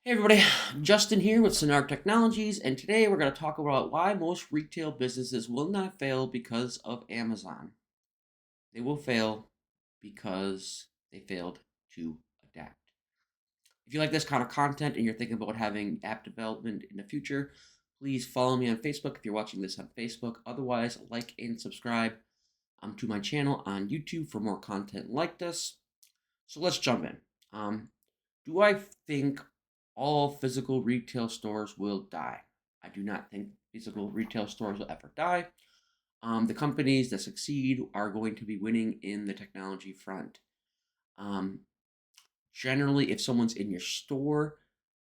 Hey everybody, Justin here with Sonar Technologies, and today we're going to talk about why most retail businesses will not fail because of Amazon. They will fail because they failed to adapt. If you like this kind of content and you're thinking about having app development in the future, please follow me on Facebook if you're watching this on Facebook. Otherwise, like and subscribe to my channel on YouTube for more content like this. So let's jump in. Um, do I think all physical retail stores will die? I do not think physical retail stores will ever die. The companies that succeed are going to be winning in the technology front. Um, Generally, if someone's in your store,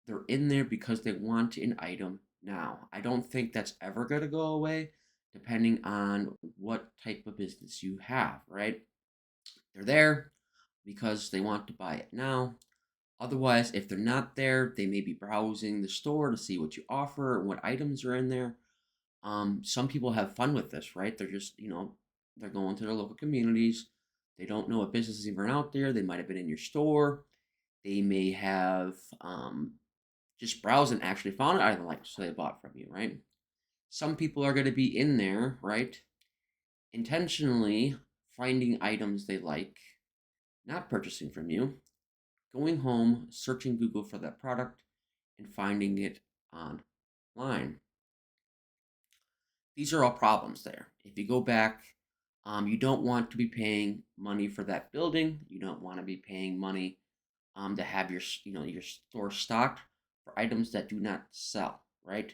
they're in there because they want an item now. I don't think that's ever going to go away, depending on what type of business you have, right? They're there because they want to buy it now. Otherwise, if they're not there, they may be browsing the store to see what you offer and what items are in there. Some people have fun with this, right? They're just, they're going to their local communities. They don't know what businesses even out there. They might have been in your store. They may have just browsed and actually found an item like so they bought from you, right? Some people are going to be in there, right? Intentionally finding items they like, not purchasing from you, going home, searching Google for that product, and finding it online. These are all problems there. If you go back, you don't want to be paying money for that building. You don't want to be paying money to have your store stocked for items that do not sell, right?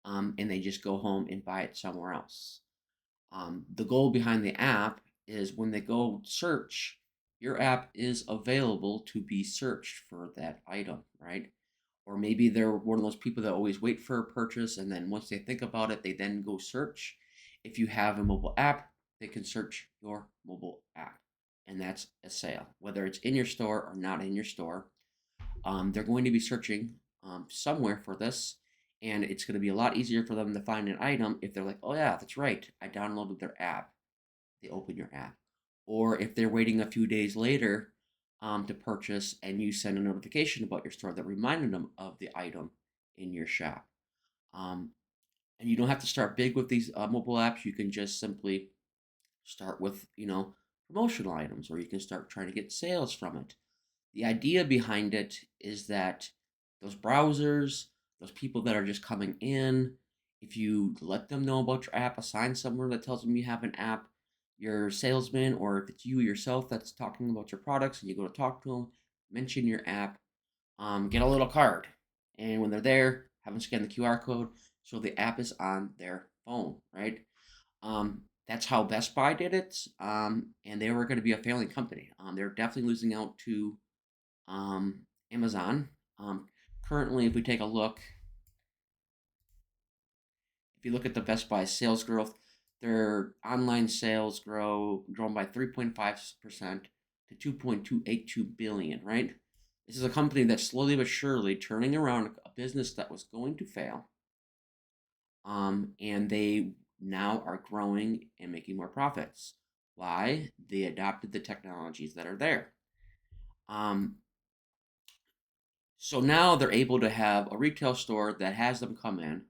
And they just go home and buy it somewhere else. The goal behind the app is when they go search, your app is available to be searched for that item, right? Or maybe they're one of those people that always wait for a purchase and then once they think about it, they then go search. If you have a mobile app, they can search your mobile app. And that's a sale, whether it's in your store or not in your store. They're going to be searching somewhere for this, and it's going to be a lot easier for them to find an item if they're like, oh, yeah, that's right. I downloaded their app. They open your app. Or if they're waiting a few days later to purchase and you send a notification about your store that reminded them of the item in your shop. Um, and you don't have to start big with these mobile apps. You can just simply start with, promotional items, or you can start trying to get sales from it. The idea behind it is that those browsers, those people that are just coming in, if you let them know about your app, assign someone that tells them you have an app, your salesman, or if it's you yourself that's talking about your products and you go to talk to them, mention your app, get a little card. And when they're there, have them scan the QR code so the app is on their phone, right? That's how Best Buy did it, and they were going to be a failing company. They're definitely losing out to Amazon. Currently, if we take a look, if you look at the Best Buy sales growth, their online sales grown by 3.5% to 2.282 billion, right? This is a company that's slowly but surely turning around a business that was going to fail. And they now are growing and making more profits. Why? They adopted the technologies that are there. Um, So now they're able to have a retail store that has them come in.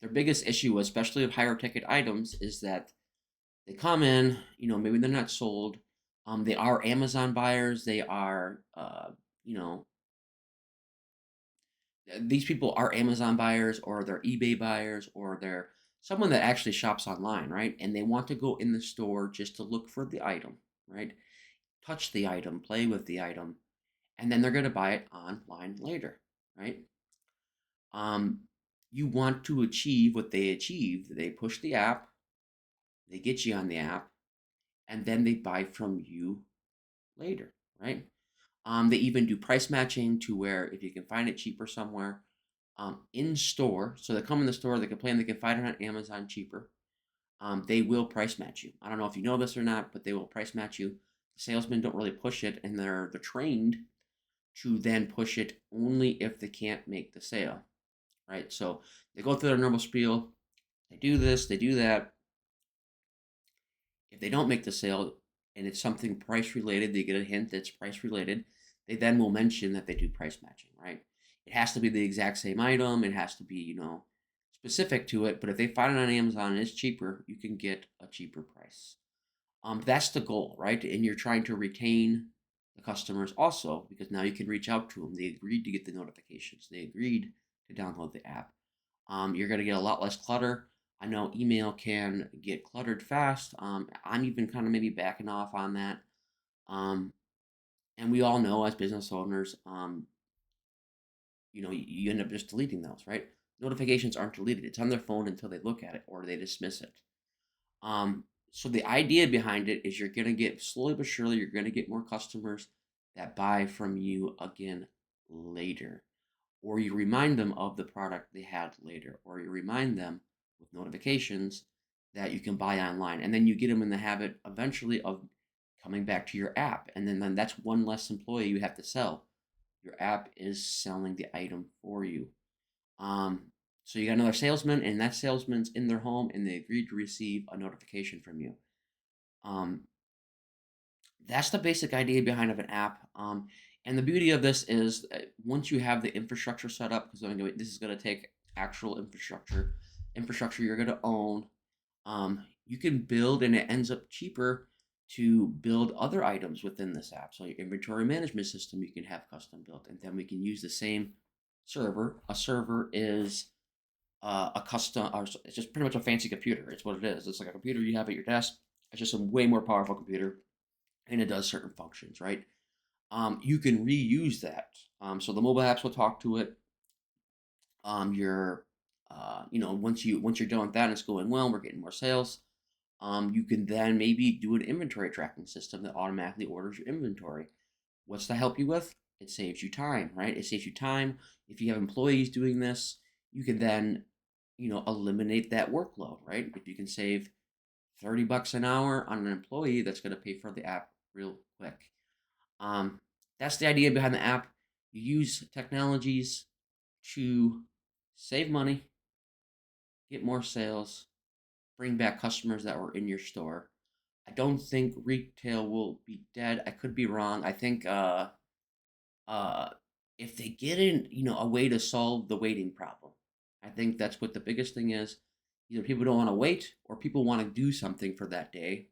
Their biggest issue, especially with higher ticket items, is that they come in, maybe they're not sold. They are Amazon buyers. They are, these people are Amazon buyers or they're eBay buyers or they're someone that actually shops online, right? And they want to go in the store just to look for the item, right? Touch the item, play with the item, and then they're going to buy it online later, right? um, you want to achieve what they achieved. They push the app, they get you on the app, and then they buy from you later, right? They even do price matching to where if you can find it cheaper somewhere in store, so they come in the store, they can play and they can find it on Amazon cheaper. They will price match you. I don't know if you know this or not, but they will price match you. The salesmen don't really push it, and they're trained to then push it only if they can't make the sale, right? So they go through their normal spiel. They do this, they do that. If they don't make the sale and it's something price related, they get a hint that's price related. They then will mention that they do price matching, right? It has to be the exact same item. It has to be, specific to it. But if they find it on Amazon and it's cheaper, you can get a cheaper price. That's the goal, right? And you're trying to retain the customers also because now you can reach out to them. They agreed to get the notifications. They agreed to download the app. You're going to get a lot less clutter. I know email can get cluttered fast. I'm even kind of maybe backing off on that. Um, and we all know as business owners, you end up just deleting those, right? Notifications aren't deleted. It's on their phone until they look at it or they dismiss it. So the idea behind it is you're going to get slowly but surely, you're going to get more customers that buy from you again later, or you remind them of the product they had later, or you remind them with notifications that you can buy online, and then you get them in the habit eventually of coming back to your app, and then that's one less employee you have to sell. Your app is selling the item for you. Um, so you got another salesman, and that salesman's in their home, and they agreed to receive a notification from you. Um, that's the basic idea behind of an app. And the beauty of this is once you have the infrastructure set up, because this is going to take actual infrastructure you're going to own. You can build, and it ends up cheaper to build other items within this app. So your inventory management system you can have custom built, and then we can use the same server. A server is a custom, or it's just pretty much a fancy computer. It's what it is. It's like a computer you have at your desk. It's just a way more powerful computer, and it does certain functions, right? You can reuse that. So the mobile apps will talk to it. Your, once you're done with that and it's going well, we're getting more sales. You can then maybe do an inventory tracking system that automatically orders your inventory. What's to help you with? It saves you time, right? It saves you time. If you have employees doing this, you can then, eliminate that workload, right? If you can save $30 an hour on an employee, that's going to pay for the app real quick. Um, that's the idea behind the app. You use technologies to save money, get more sales, bring back customers that were in your store. I don't think retail will be dead. I could be wrong. I think uh, if they get in, a way to solve the waiting problem, I think that's what the biggest thing is. Either people don't want to wait, or people want to do something for that day,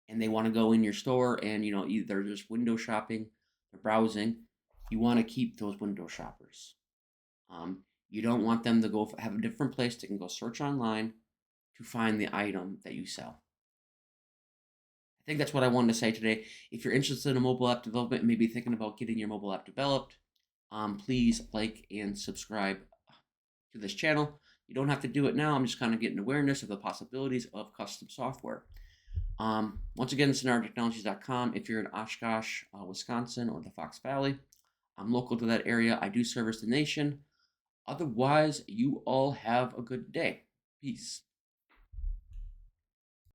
and they want to go in your store and either just window shopping or browsing. You want to keep those window shoppers. Um, you don't want them to go have a different place they can go search online to find the item that you sell. I think that's what I wanted to say today. If you're interested in mobile app development, maybe thinking about getting your mobile app developed, please like and subscribe to this channel. You don't have to do it now. I'm just kind of getting awareness of the possibilities of custom software. Once again, it's sonaratechnologies.com. If you're in Oshkosh, Wisconsin, or the Fox Valley, I'm local to that area. I do service the nation. Otherwise, you all have a good day. Peace.